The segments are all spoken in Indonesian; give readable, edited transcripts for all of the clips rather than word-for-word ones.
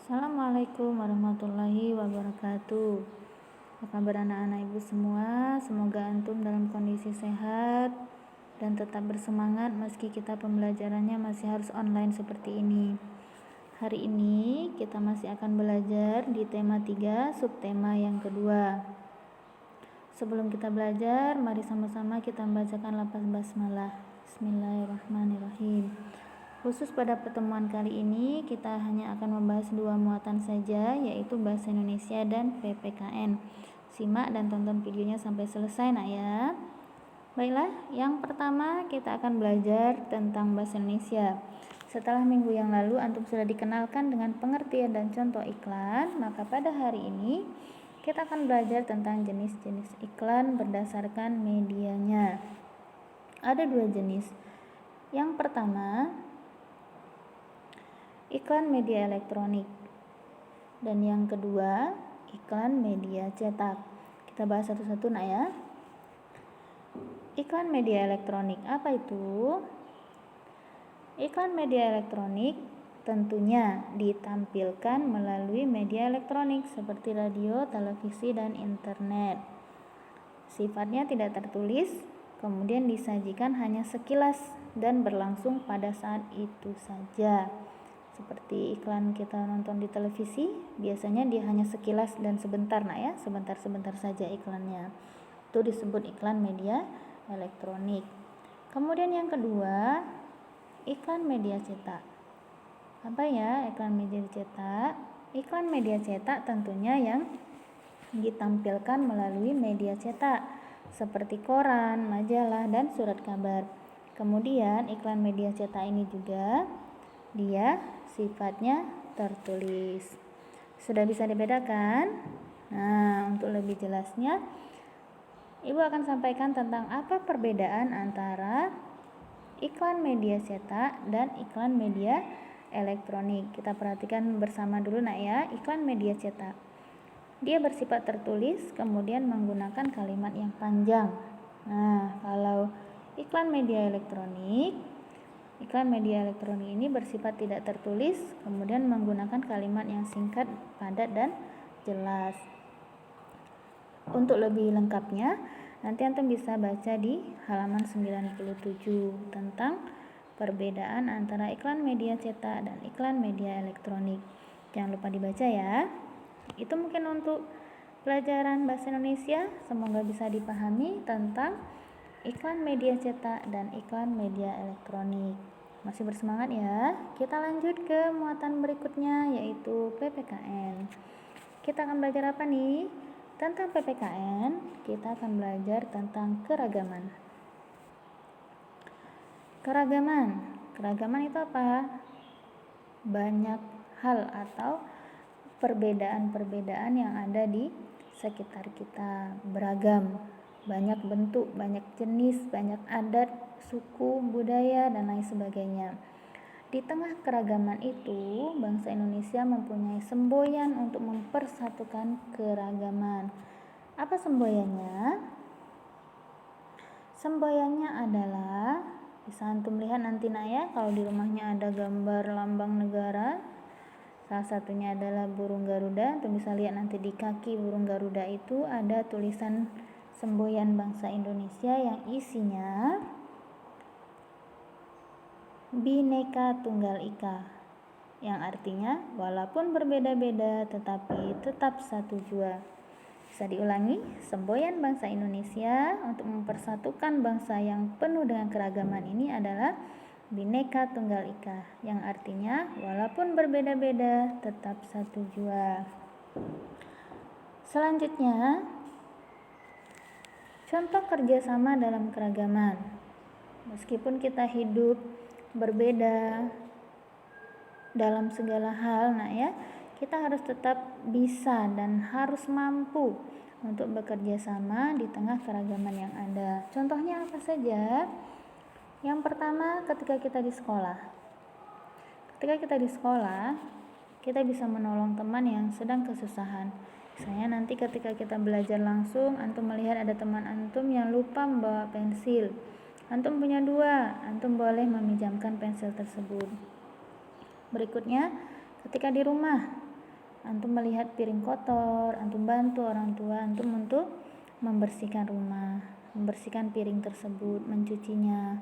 Assalamualaikum warahmatullahi wabarakatuh. Apa kabar anak-anak ibu semua? Semoga antum dalam kondisi sehat dan tetap bersemangat meski kita pembelajarannya masih harus online seperti ini. Hari ini kita masih akan belajar di tema 3, subtema yang kedua. Sebelum kita belajar, mari sama-sama kita membacakan lafaz basmalah. Bismillahirrahmanirrahim. Khusus pada pertemuan kali ini kita hanya akan membahas 2 muatan saja, yaitu bahasa Indonesia dan PPKN. Simak dan tonton videonya sampai selesai nak ya. Baiklah, yang pertama kita akan belajar tentang bahasa Indonesia. Setelah minggu yang lalu antum sudah dikenalkan dengan pengertian dan contoh iklan, maka pada hari ini kita akan belajar tentang jenis-jenis iklan berdasarkan medianya. Ada 2 jenis. Yang pertama, iklan media elektronik, dan yang kedua iklan media cetak. Kita bahas satu-satu nak ya. Iklan media elektronik, apa itu? Iklan media elektronik tentunya ditampilkan melalui media elektronik seperti radio, televisi, dan internet. Sifatnya tidak tertulis, kemudian disajikan hanya sekilas dan berlangsung pada saat itu saja. Seperti iklan kita nonton di televisi, biasanya dia hanya sekilas dan sebentar nak ya, sebentar-sebentar saja iklannya. Itu disebut iklan media elektronik. Kemudian yang kedua, iklan media cetak. Apa ya iklan media cetak? Iklan media cetak tentunya yang ditampilkan melalui media cetak seperti koran, majalah, dan surat kabar. Kemudian iklan media cetak ini juga dia sifatnya tertulis. Sudah bisa dibedakan? Nah, untuk lebih jelasnya Ibu akan sampaikan tentang apa perbedaan antara iklan media cetak dan iklan media elektronik. Kita perhatikan bersama dulu nak ya. Iklan media cetak, dia bersifat tertulis, kemudian menggunakan kalimat yang panjang. Nah, kalau iklan media elektronik ini bersifat tidak tertulis, kemudian menggunakan kalimat yang singkat, padat, dan jelas. Untuk lebih lengkapnya, nanti antum bisa baca di halaman 97 tentang perbedaan antara iklan media cetak dan iklan media elektronik. Jangan lupa dibaca ya. Itu mungkin untuk pelajaran bahasa Indonesia, semoga bisa dipahami tentang iklan media cetak dan iklan media elektronik. Masih bersemangat ya? Kita lanjut ke muatan berikutnya, yaitu PPKN. Kita akan belajar apa nih? Tentang PPKN, kita akan belajar tentang keragaman. Keragaman itu apa? Banyak hal atau perbedaan-perbedaan yang ada di sekitar kita, beragam, banyak bentuk, banyak jenis, banyak adat, suku, budaya, dan lain sebagainya. Di tengah keragaman itu, bangsa Indonesia mempunyai semboyan untuk mempersatukan keragaman. Apa semboyannya? Semboyannya adalah, bisa antum lihat nanti nak ya, kalau di rumahnya ada gambar lambang negara, salah satunya adalah burung Garuda. Antum bisa lihat nanti di kaki burung Garuda itu ada tulisan semboyan bangsa Indonesia yang isinya Bhinneka Tunggal Ika, yang artinya walaupun berbeda-beda tetapi tetap satu jua. Bisa diulangi, semboyan bangsa Indonesia untuk mempersatukan bangsa yang penuh dengan keragaman ini adalah Bhinneka Tunggal Ika, yang artinya walaupun berbeda-beda tetap satu jua. Selanjutnya, contoh kerjasama dalam keragaman. Meskipun kita hidup berbeda dalam segala hal, nah ya, kita harus tetap bisa dan harus mampu untuk bekerja sama di tengah keragaman yang ada. Contohnya apa saja? Yang pertama, ketika kita di sekolah. Kita bisa menolong teman yang sedang kesusahan. Misalnya nanti ketika kita belajar langsung, antum melihat ada teman antum yang lupa membawa pensil. Antum punya 2, antum boleh meminjamkan pensil tersebut. Berikutnya, ketika di rumah, antum melihat piring kotor, antum bantu orang tua antum untuk membersihkan rumah, membersihkan piring tersebut, mencucinya.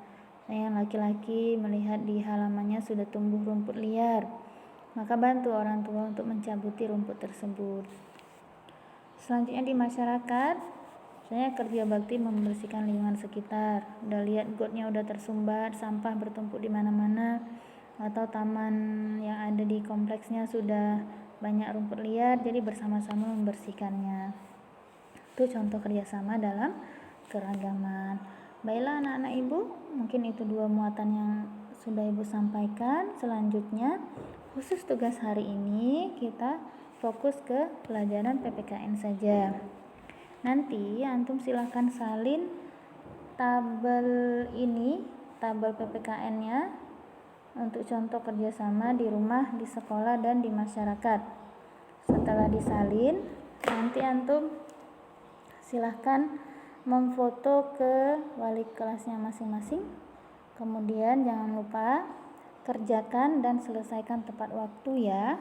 Yang laki-laki melihat di halamannya sudah tumbuh rumput liar, maka bantu orang tua untuk mencabuti rumput tersebut. Selanjutnya di masyarakat, saya kerja bakti membersihkan lingkungan sekitar. Udah lihat gotnya udah tersumbat, sampah bertumpuk di mana-mana, atau taman yang ada di kompleksnya sudah banyak rumput liar, jadi bersama-sama membersihkannya. Itu contoh kerjasama dalam keragaman. Baiklah anak-anak ibu, mungkin itu 2 muatan yang sudah ibu sampaikan. Selanjutnya, khusus tugas hari ini kita fokus ke pelajaran PPKN saja. Nanti antum silahkan salin tabel ini, tabel PPKN-nya untuk contoh kerjasama di rumah, di sekolah, dan di masyarakat. Setelah disalin, nanti antum silahkan memfoto ke wali kelasnya masing-masing. Kemudian jangan lupa kerjakan dan selesaikan tepat waktu ya.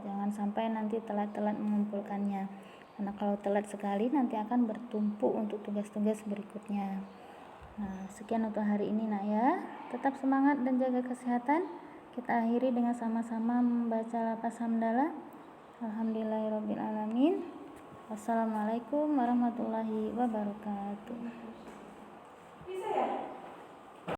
Jangan sampai nanti telat-telat mengumpulkannya, karena kalau telat sekali nanti akan bertumpuk untuk tugas-tugas berikutnya. Nah, sekian untuk hari ini nak ya. Tetap semangat dan jaga kesehatan. Kita akhiri dengan sama-sama membaca lafaz hamdalah. Alhamdulillahirabbil alamin. Wassalamualaikum warahmatullahi wabarakatuh. Bisa ya?